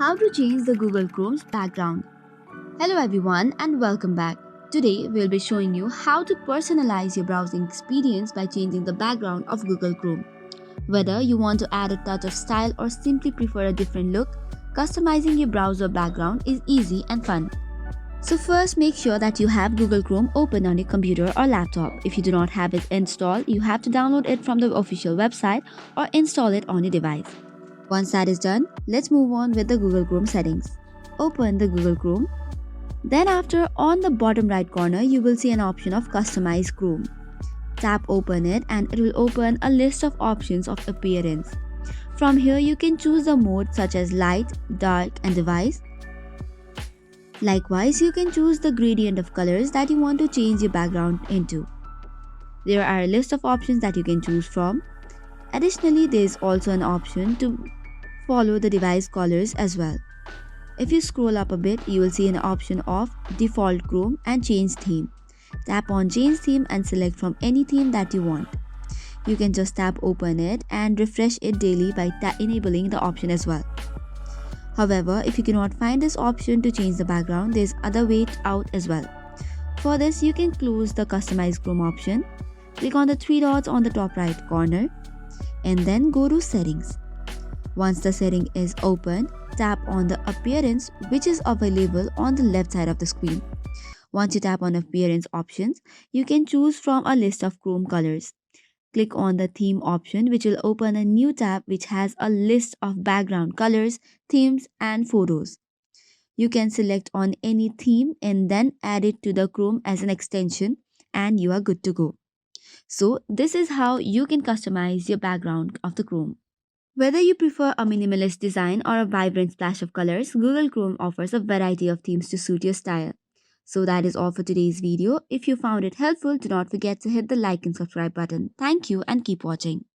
How to change the Google Chrome's background. Hello everyone and welcome back. Today we'll be showing you how to personalize your browsing experience by changing the background of Google Chrome. Whether you want to add a touch of style or simply prefer a different look, customizing your browser background is easy and fun. So first make sure that you have Google Chrome open on your computer or laptop. If you do not have it installed, you have to download it from the official website or install it on your device. Once that is done, let's move on with the Google Chrome settings. Open the Google Chrome. Then after, on the bottom right corner, you will see an option of Customize Chrome. Tap open it and it will open a list of options of appearance. From here, you can choose the mode such as light, dark and device. Likewise, you can choose the gradient of colors that you want to change your background into. There are a list of options that you can choose from. Additionally, there is also an option to follow the device colors as well. If you scroll up a bit, you will see an option of Default Chrome and Change Theme. Tap on Change Theme and select from any theme that you want. You can just tap open it and refresh it daily by enabling the option as well. However, if you cannot find this option to change the background, there is other way out as well. For this, you can close the Customize Chrome option, click on the three dots on the top right corner, and then go to Settings. Once the setting is open, tap on the appearance which is available on the left side of the screen. Once you tap on appearance options, you can choose from a list of Chrome colors. Click on the theme option which will open a new tab which has a list of background colors, themes and photos. You can select on any theme and then add it to the Chrome as an extension and you are good to go. So this is how you can customize your background of the Chrome. Whether you prefer a minimalist design or a vibrant splash of colors, Google Chrome offers a variety of themes to suit your style. So that is all for today's video. If you found it helpful, do not forget to hit the like and subscribe button. Thank you and keep watching.